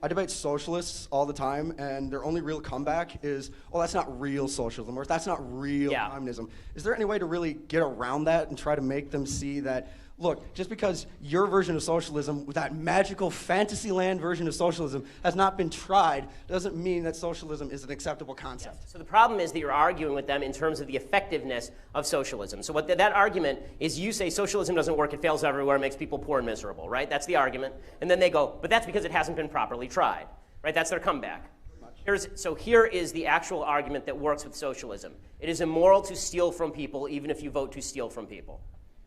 I debate socialists all the time, and their only real comeback is, oh, that's not real socialism, or that's not real communism. Is there any way to really get around that and try to make them see that, look, just because your version of socialism, that magical fantasyland version of socialism, has not been tried, doesn't mean that socialism is an acceptable concept. Yes. So the problem is that you're arguing with them in terms of the effectiveness of socialism. So what that argument is, you say socialism doesn't work, it fails everywhere, it makes people poor and miserable, right? That's the argument. And then they go, but that's because it hasn't been properly tried, right? That's their comeback. So here is the actual argument that works with socialism. It is immoral to steal from people even if you vote to steal from people.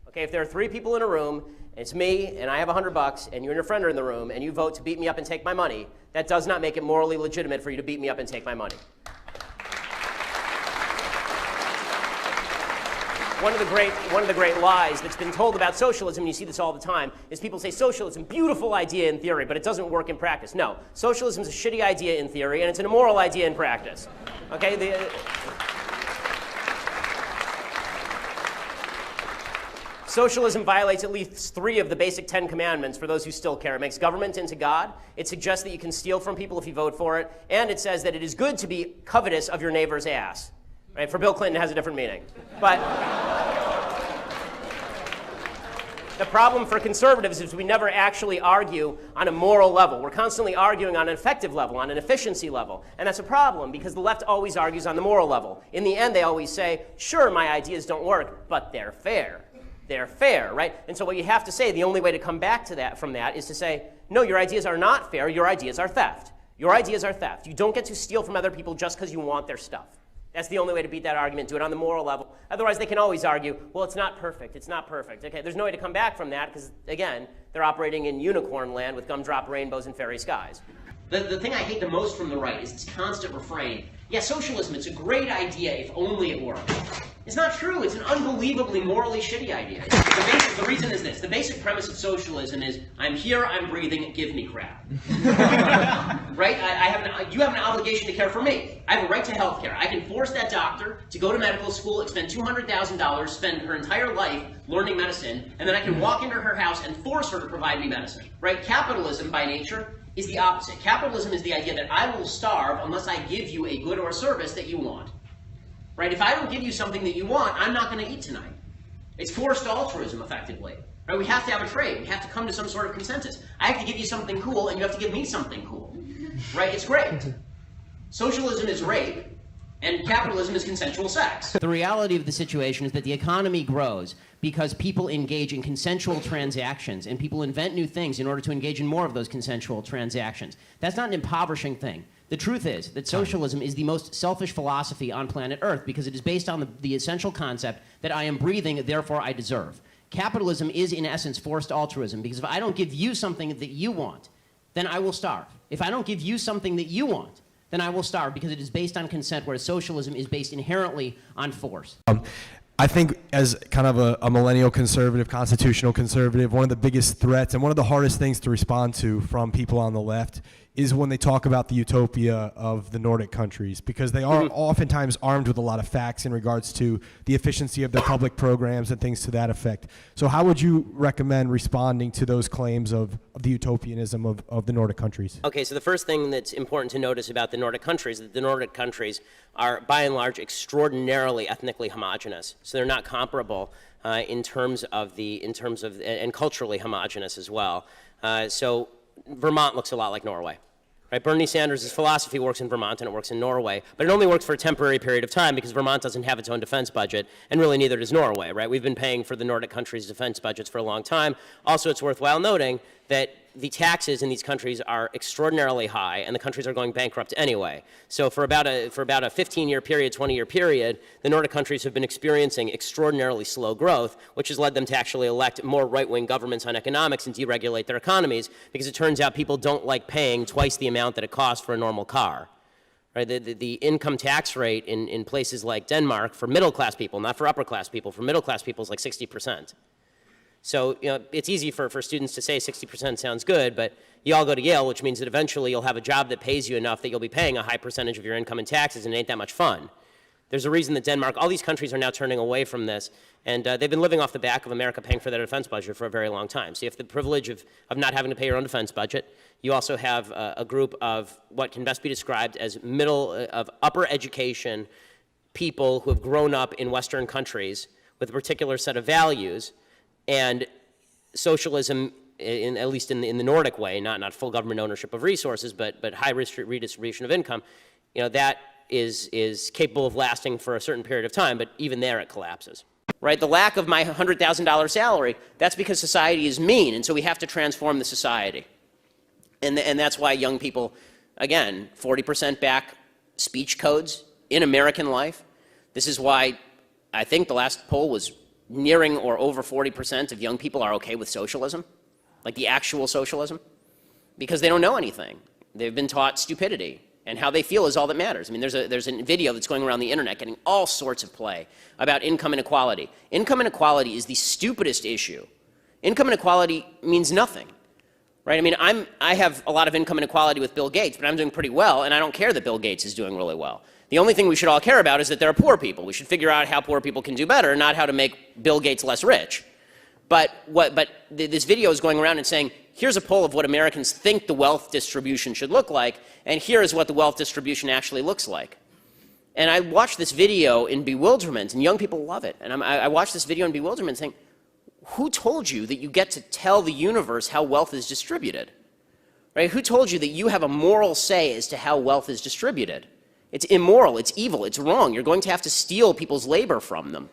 Okay, if there are 3 people in a room, and it's me, and I have $100, and you and your friend are in the room, and you vote to beat me up and take my money, that does not make it morally legitimate for you to beat me up and take my money. One of the great lies that's been told about socialism, and you see this all the time, is people say socialism, beautiful idea in theory, but it doesn't work in practice. No, socialism is a shitty idea in theory, and it's an immoral idea in practice. Okay, socialism violates at least 3 of the basic 10 commandments for those who still care. It makes government into God. It suggests that you can steal from people if you vote for it. And it says that it is good to be covetous of your neighbor's ass. Right? For Bill Clinton, it has a different meaning. But the problem for conservatives is we never actually argue on a moral level. We're constantly arguing on an effective level, on an efficiency level. And that's a problem because the left always argues on the moral level. In the end, they always say, sure, my ideas don't work, but they're fair. They're fair, right? And so what you have to say, the only way to come back to that from that is to say, no, your ideas are not fair, your ideas are theft. Your ideas are theft. You don't get to steal from other people just because you want their stuff. That's the only way to beat that argument, do it on the moral level. Otherwise, they can always argue, well, it's not perfect, it's not perfect. Okay, there's no way to come back from that because, again, they're operating in unicorn land with gumdrop rainbows and fairy skies. The thing I hate the most from the right is this constant refrain. Yeah, socialism, it's a great idea if only it worked. It's not true. It's an unbelievably morally shitty idea. The reason is this. The basic premise of socialism is, I'm here, I'm breathing, give me crap. Right? You have an obligation to care for me. I have a right to health care. I can force that doctor to go to medical school, expend $200,000, spend her entire life learning medicine, and then I can walk into her house and force her to provide me medicine. Right? Capitalism, by nature, is the opposite. Capitalism is the idea that I will starve unless I give you a good or a service that you want. Right? If I don't give you something that you want, I'm not going to eat tonight. It's forced altruism, effectively. Right? We have to have a trade. We have to come to some sort of consensus. I have to give you something cool, and you have to give me something cool. Right? It's great. Socialism is rape, and capitalism is consensual sex. The reality of the situation is that the economy grows because people engage in consensual transactions, and people invent new things in order to engage in more of those consensual transactions. That's not an impoverishing thing. The truth is that socialism is the most selfish philosophy on planet Earth because it is based on the essential concept that I am breathing, therefore I deserve. Capitalism is, in essence, forced altruism because if I don't give you something that you want, then I will starve. If I don't give you something that you want, then I will starve because it is based on consent, whereas socialism is based inherently on force. I think as kind of a millennial conservative, constitutional conservative, one of the biggest threats and one of the hardest things to respond to from people on the left is when they talk about the utopia of the Nordic countries, because they are oftentimes armed with a lot of facts in regards to the efficiency of their public programs and things to that effect. So how would you recommend responding to those claims of the utopianism of the Nordic countries? Okay, so the first thing that's important to notice about the Nordic countries is that the Nordic countries are, by and large, extraordinarily ethnically homogenous. So they're not comparable and culturally homogenous as well. So Vermont looks a lot like Norway. Right? Bernie Sanders' philosophy works in Vermont and it works in Norway, but it only works for a temporary period of time because Vermont doesn't have its own defense budget, and really neither does Norway. Right? We've been paying for the Nordic countries' defense budgets for a long time. Also, it's worthwhile noting that the taxes in these countries are extraordinarily high, and the countries are going bankrupt anyway. So for about a 15-year period, 20-year period, the Nordic countries have been experiencing extraordinarily slow growth, which has led them to actually elect more right-wing governments on economics and deregulate their economies, because it turns out people don't like paying twice the amount that it costs for a normal car. Right? The income tax rate in places like Denmark for middle-class people, not for upper-class people, for middle-class people is like 60%. So, it's easy for students to say 60% sounds good, but you all go to Yale, which means that eventually you'll have a job that pays you enough that you'll be paying a high percentage of your income in taxes, and it ain't that much fun. There's a reason that Denmark, all these countries are now turning away from this, and they've been living off the back of America paying for their defense budget for a very long time. So you have the privilege of not having to pay your own defense budget. You also have a group of what can best be described as upper education people who have grown up in Western countries with a particular set of values, and socialism, at least in the Nordic way, not full government ownership of resources, but high redistribution of income, that is capable of lasting for a certain period of time, but even there it collapses. Right? The lack of my $100,000 salary, that's because society is mean, and so we have to transform the society. And that's why young people, again, 40% back speech codes in American life. This is why I think the last poll was nearing or over 40% of young people are okay with socialism, like the actual socialism, because they don't know anything. They've been taught stupidity, and how they feel is all that matters. I mean, there's a video that's going around the internet getting all sorts of play about income inequality. Income inequality is the stupidest issue. Income inequality means nothing, right? I mean, I have a lot of income inequality with Bill Gates, but I'm doing pretty well, and I don't care that Bill Gates is doing really well. The only thing we should all care about is that there are poor people. We should figure out how poor people can do better, not how to make Bill Gates less rich. But this video is going around and saying, here's a poll of what Americans think the wealth distribution should look like, and here is what the wealth distribution actually looks like. And I watched this video in bewilderment, and young people love it. And I watched this video in bewilderment saying, who told you that you get to tell the universe how wealth is distributed? Right? Who told you that you have a moral say as to how wealth is distributed? It's immoral, it's evil, it's wrong. You're going to have to steal people's labor from them.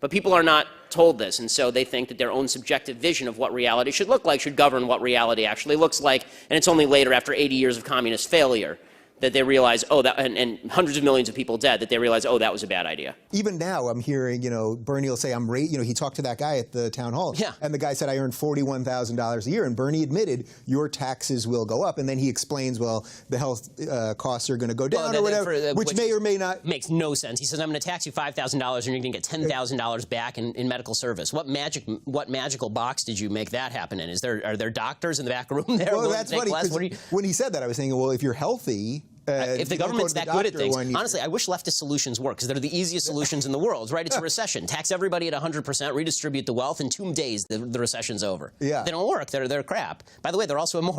But people are not told this, and so they think that their own subjective vision of what reality should look like should govern what reality actually looks like, and it's only later, after 80 years of communist failure, that they realize, oh, and hundreds of millions of people dead, that they realize, oh, that was a bad idea. Even now, I'm hearing, Bernie will say, he talked to that guy at the town hall, yeah. And the guy said, I earned $41,000 a year, and Bernie admitted, your taxes will go up, and then he explains, well, the health costs are going to go down or whatever, which may or may not. Makes no sense. He says, I'm going to tax you $5,000, and you're going to get $10,000 back in medical service. What magical box did you make that happen in? Are there doctors in the back room there? Well, that's funny, when he said that, I was thinking, well, if you're healthy, if the government's that good at things, honestly, I wish leftist solutions work, because they're the easiest solutions in the world, right? It's a recession. Tax everybody at 100%, redistribute the wealth, in 2 days the recession's over. Yeah. They don't work. They're crap. By the way, they're also immoral.